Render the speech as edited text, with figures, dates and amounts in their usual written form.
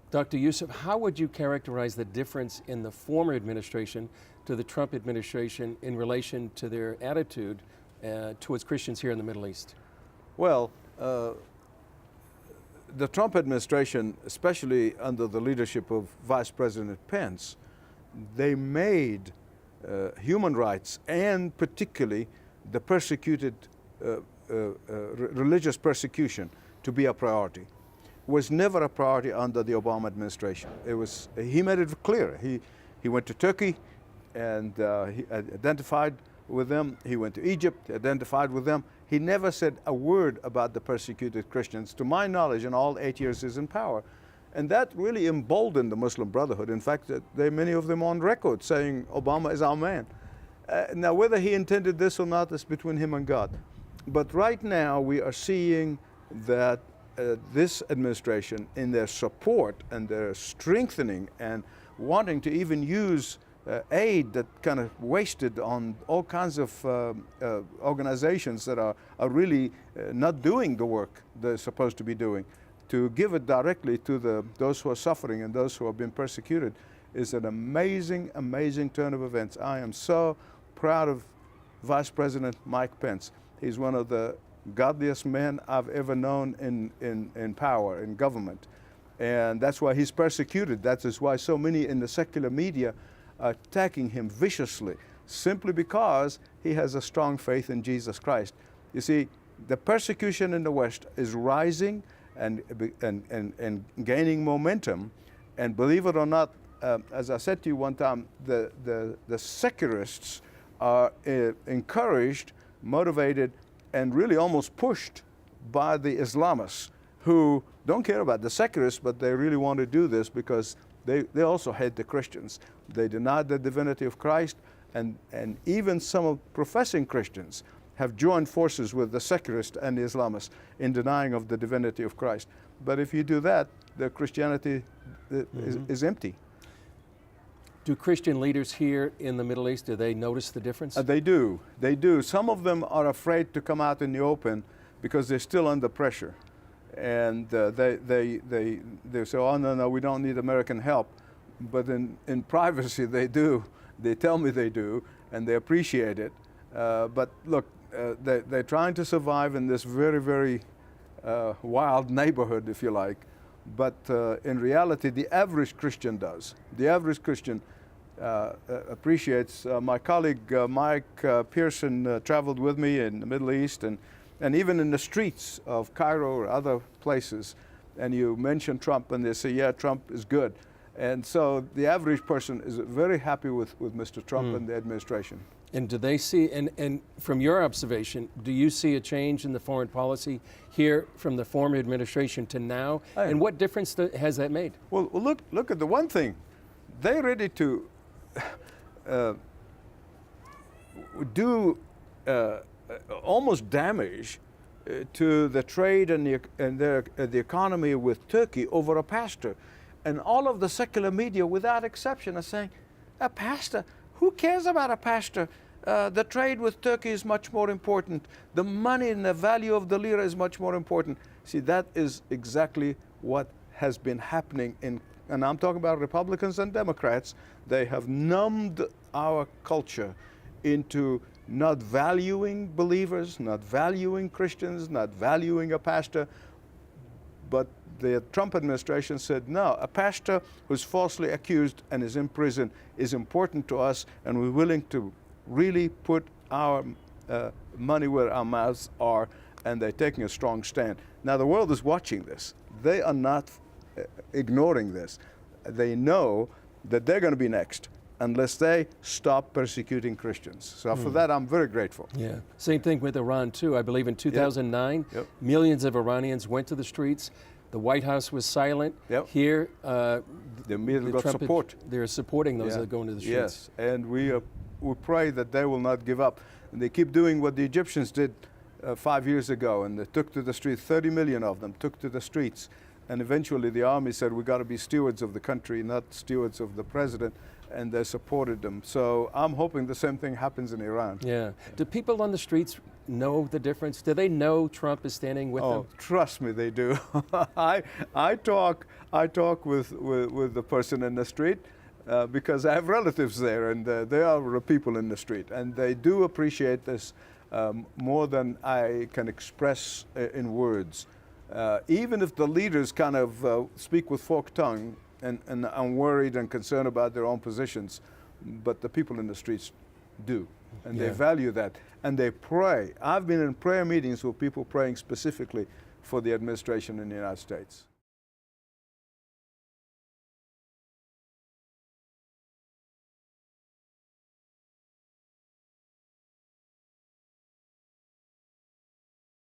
Dr. Youssef, how would you characterize the difference in the former administration to the Trump administration in relation to their attitude towards Christians here in the Middle East? Well, the Trump administration, especially under the leadership of Vice President Pence, they made human rights and particularly the persecuted religious persecution to be a priority. Was never a priority under the Obama administration. He made it clear. He went to Turkey and he identified with them. He went to Egypt, identified with them. He never said a word about the persecuted Christians, to my knowledge, in all 8 years he's in power. And that really emboldened the Muslim Brotherhood. In fact, many of them on record saying Obama is our man. Now, whether he intended this or not is between him and God. But right now we are seeing that this administration, in their support and their strengthening and wanting to even use aid that kind of wasted on all kinds of organizations that are really not doing the work they're supposed to be doing, to give it directly to those who are suffering and those who have been persecuted, is an amazing, amazing turn of events. I am so proud of Vice President Mike Pence. He's one of the godliest men I've ever known in power, in government. And that's why he's persecuted. That is why so many in the secular media are attacking him viciously, simply because he has a strong faith in Jesus Christ. You see, the persecution in the West is rising and gaining momentum. And believe it or not, as I said to you one time, the secularists are encouraged, motivated, and really almost pushed by the Islamists, who don't care about the secularists, but they really want to do this because they also hate the Christians. They deny the divinity of Christ, and even some of professing Christians have joined forces with the secularists and the Islamists in denying of the divinity of Christ. But if you do that, the Christianity is empty. Do Christian leaders here in the Middle East, do they notice the difference? They do. They do. Some of them are afraid to come out in the open because they're still under pressure. And they say, oh, no, we don't need American help. But in privacy, they do. They tell me they do, and they appreciate it. But look, they're trying to survive in this very, very wild neighborhood, if you like. But in reality, the average Christian does. The average Christian appreciates. My colleague Mike Pearson traveled with me in the Middle East and even in the streets of Cairo or other places. And you mention Trump and they say, yeah, Trump is good. And so the average person is very happy with Mr. Trump and the administration. And do they see, and from your observation, do you see a change in the foreign policy here from the former administration to now? And what difference has that made? Well, look at the one thing. They're ready to do almost damage to the trade and the economy with Turkey over a pastor. And all of the secular media, without exception, are saying, a pastor? Who cares about a pastor? The trade with Turkey is much more important. The money and the value of the lira is much more important. See, that is exactly what has been happening and I'm talking about Republicans and Democrats. They have numbed our culture into not valuing believers, not valuing Christians, not valuing a pastor. But the Trump administration said, no, a pastor who's falsely accused and is in prison is important to us, and we're willing to really put our money where our mouths are, and they're taking a strong stand. Now, the world is watching this. They are not ignoring this. They know that they're going to be next unless they stop persecuting Christians. So for that, I'm very grateful. Yeah. Same thing with Iran, too. I believe in 2009, millions of Iranians went to the streets. The White House was silent. Here, they immediately got support. They're supporting those that are going to the streets. Yes, and we pray that they will not give up. And they keep doing what the Egyptians did 5 years ago, and they took to the streets, 30 million of them took to the streets. And eventually the army said, we got to be stewards of the country, not stewards of the president, and they supported them. So I'm hoping the same thing happens in Iran. Yeah. Do people on the streets know the difference? Do they know Trump is standing with them? Trust me, they do. I talk with the person in the street because I have relatives there, and they are people in the street, and they do appreciate this more than I can express in words. Even if the leaders kind of speak with forked tongue and are worried and concerned about their own positions, but the people in the streets do, and they value that, and they pray. I've been in prayer meetings with people praying specifically for the administration in the United States.